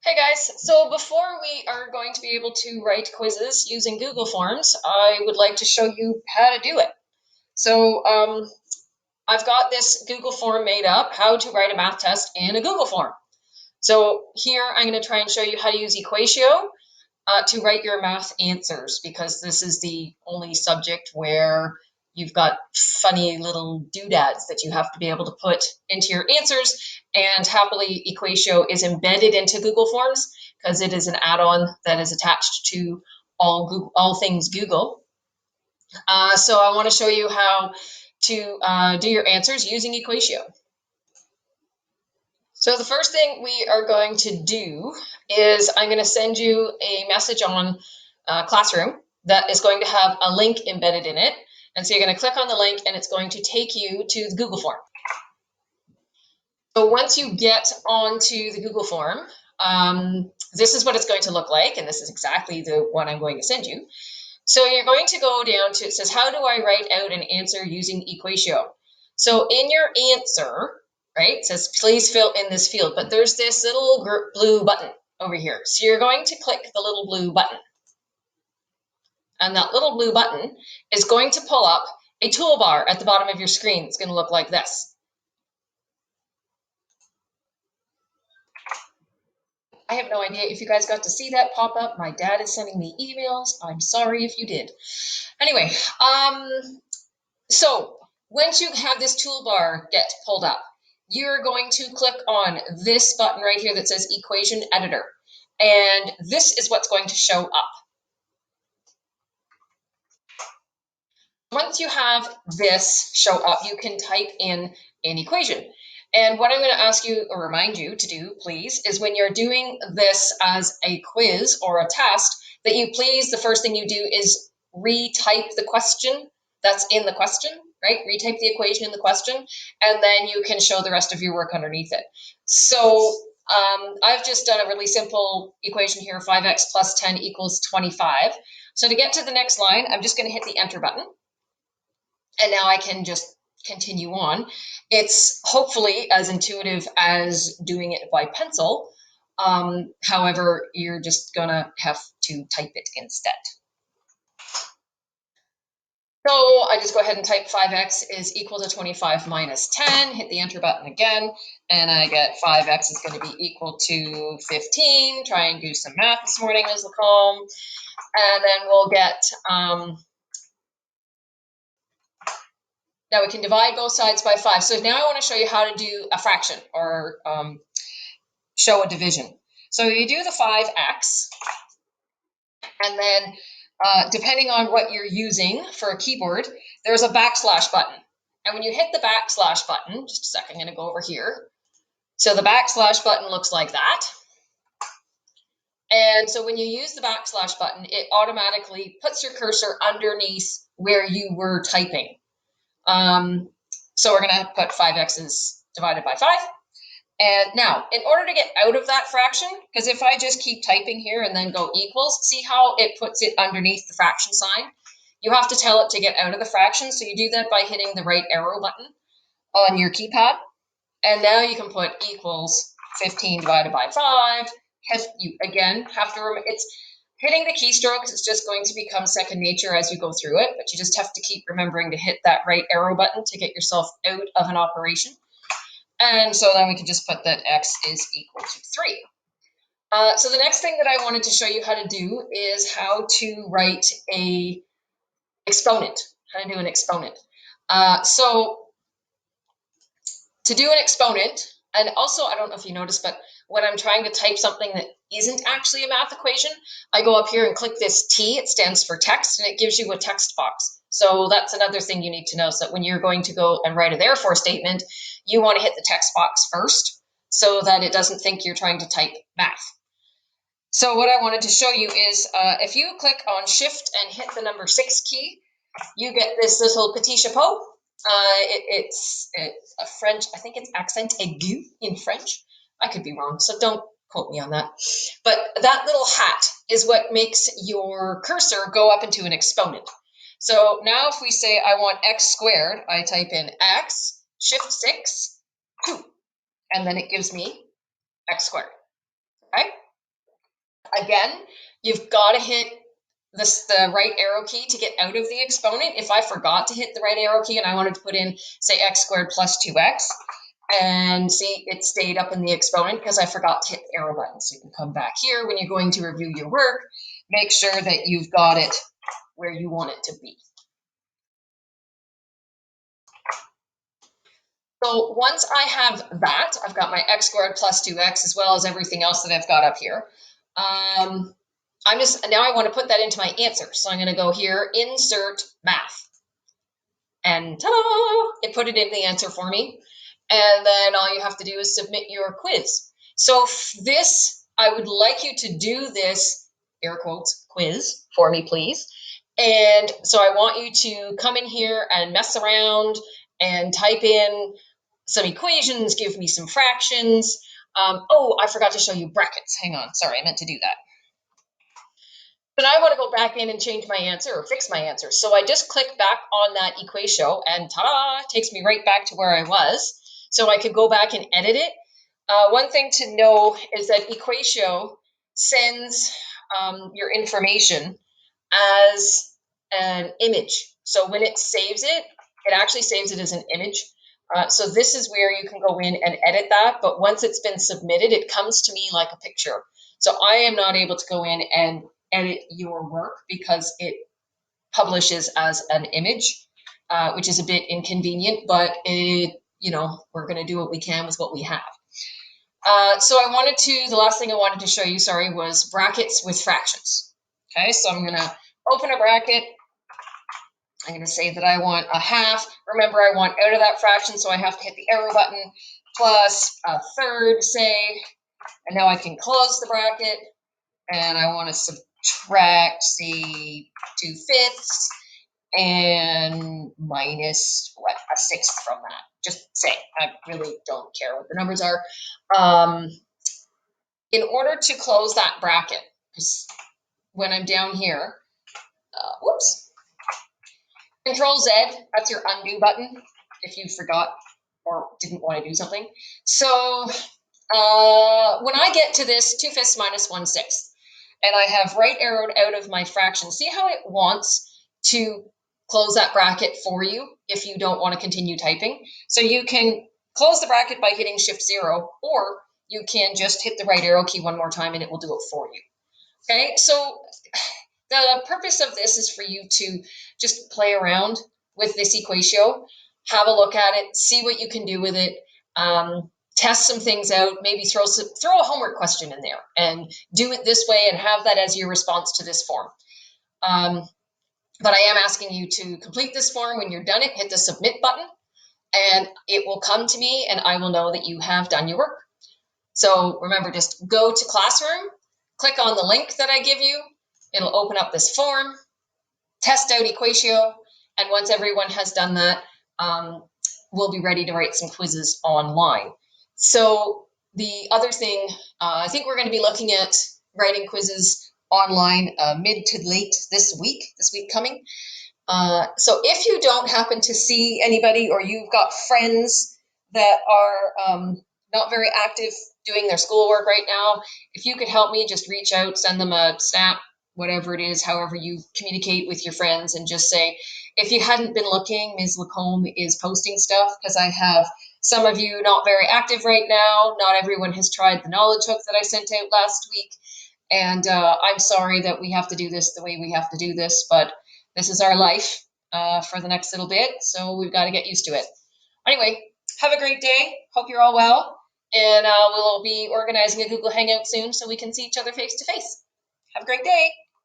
Hey guys, so before we are going to be able to write quizzes using Google Forms, I would like to show you how to do it. So I've got this Google form made up, how to write a math test in a Google form. So here I'm going to try and show you how to use Equatio to write your math answers, because this is the only subject where you've got funny little doodads that you have to be able to put into your answers. And happily, Equatio is embedded into Google Forms because it is an add-on that is attached to all things Google. So I want to show you how to do your answers using Equatio. So the first thing we are going to do is I'm going to send you a message on Classroom that is going to have a link embedded in it. And so you're going to click on the link and it's going to take you to the Google form. So once you get onto the Google form, this is what it's going to look like. And this is exactly the one I'm going to send you. So you're going to go down to, it says, how do I write out an answer using Equatio? So in your answer, right, it says, please fill in this field, but there's this little blue button over here. So you're going to click the little blue button. And that little blue button is going to pull up a toolbar at the bottom of your screen. It's going to look like this. I have no idea if you guys got to see that pop up. My dad is sending me emails. I'm sorry if you did. Anyway, so once you have this toolbar get pulled up, you're going to click on this button right here that says Equation Editor. And this is what's going to show up. Once you have this show up, you can type in an equation. And what I'm going to ask you or remind you to do, please, is when you're doing this as a quiz or a test, that you please, the first thing you do is retype the question that's in the question, right? Retype the equation in the question, and then you can show the rest of your work underneath it. So I've just done a really simple equation here, 5x plus 10 equals 25. So to get to the next line, I'm just going to hit the enter button. And now I can just continue on. It's hopefully as intuitive as doing it by pencil. However, you're just gonna have to type it instead. So I just go ahead and type 5x is equal to 25 minus 10, hit the enter button again, and I get 5x is going to be equal to 15. Try and do some math this morning, Ms. Lacombe. And then we'll get now we can divide both sides by 5. So now I want to show you how to do a fraction or show a division. So you do the 5x, and then depending on what you're using for a keyboard, there's a backslash button. And when you hit the backslash button, just a second, I'm going to go over here. So the backslash button looks like that. And so when you use the backslash button, it automatically puts your cursor underneath where you were typing. So we're going to put 5x is divided by 5. And now, in order to get out of that fraction, because if I just keep typing here and then go equals, see how it puts it underneath the fraction sign? You have to tell it to get out of the fraction. So you do that by hitting the right arrow button on your keypad. And now you can put equals 15 divided by 5. You, again, have to remember, it's hitting the keystrokes. It's just going to become second nature as you go through it. But you just have to keep remembering to hit that right arrow button to get yourself out of an operation. And so then we can just put that x is equal to 3. So the next thing that I wanted to show you how to do is how to write a exponent, how to do an exponent. So to do an exponent, and also, I don't know if you noticed, but when I'm trying to type something that isn't actually a math equation, I go up here and click this T, it stands for text, and it gives you a text box. So that's another thing you need to know. So when you're going to go and write a therefore statement, you want to hit the text box first so that it doesn't think you're trying to type math. So what I wanted to show you is if you click on Shift and hit the number 6 key, you get this little petit chapeau. It's a French, I think it's accent aigu in French. I could be wrong, so don't quote me on that. But that little hat is what makes your cursor go up into an exponent. So now if we say I want x squared, I type in x, shift 6, 2, and then it gives me x squared, right? Again, you've got to hit the right arrow key to get out of the exponent. If I forgot to hit the right arrow key and I wanted to put in, say, x squared plus 2x, and see, it stayed up in the exponent because I forgot to hit the arrow button. So you can come back here when you're going to review your work, make sure that you've got it where you want it to be. So once I have that, I've got my x squared plus 2x as well as everything else that I've got up here. Now I want to put that into my answer. So I'm going to go here, insert math. And ta-da! It put it in the answer for me. And then all you have to do is submit your quiz. So this, I would like you to do this, air quotes, quiz for me, please. And so I want you to come in here and mess around and type in some equations, give me some fractions. Oh, I forgot to show you brackets. Hang on. Sorry, I meant to do that. But I want to go back in and change my answer or fix my answer. So I just click back on that Equatio and ta-da, it takes me right back to where I was. So I could go back and edit it. One thing to know is that Equatio sends your information as an image. So when it saves it, it actually saves it as an image. So this is where you can go in and edit that. But once it's been submitted, it comes to me like a picture. So I am not able to go in and edit your work because it publishes as an image, which is a bit inconvenient, but we're going to do what we can with what we have. So the last thing I wanted to show you, sorry, was brackets with fractions. Okay, so I'm going to open a bracket. I'm going to say that I want a half. Remember, I want out of that fraction, so I have to hit the arrow button, plus a third, say, and now I can close the bracket, and I want to subtract, say, 2/5 and minus, a sixth from that. Just say, I really don't care what the numbers are. In order to close that bracket, because when I'm down here, whoops, Control Z, that's your undo button if you forgot or didn't want to do something. So when I get to this 2/5 minus 1/6, and I have right arrowed out of my fraction, see how it wants to close that bracket for you if you don't want to continue typing. So you can close the bracket by hitting Shift 0, or you can just hit the right arrow key one more time and it will do it for you. Okay, so the purpose of this is for you to just play around with this Equatio, have a look at it, see what you can do with it, test some things out, maybe throw a homework question in there and do it this way and have that as your response to this form. But I am asking you to complete this form. When you're done it, hit the submit button and it will come to me and I will know that you have done your work. So remember, just go to Classroom, click on the link that I give you. It'll open up this form, test out Equatio, and once everyone has done that, we'll be ready to write some quizzes online. So the other thing, I think we're going to be looking at writing quizzes online mid to late this week coming. So if you don't happen to see anybody or you've got friends that are not very active doing their schoolwork right now, if you could help me, just reach out, send them a snap, whatever it is, however you communicate with your friends, and just say, if you hadn't been looking, Ms. Lacombe is posting stuff, because I have some of you not very active right now. Not everyone has tried the knowledge hook that I sent out last week. And I'm sorry that we have to do this the way we have to do this, but this is our life for the next little bit, so we've got to get used to it. Anyway, have a great day. Hope you're all well. And we'll be organizing a Google Hangout soon so we can see each other face to face. Have a great day.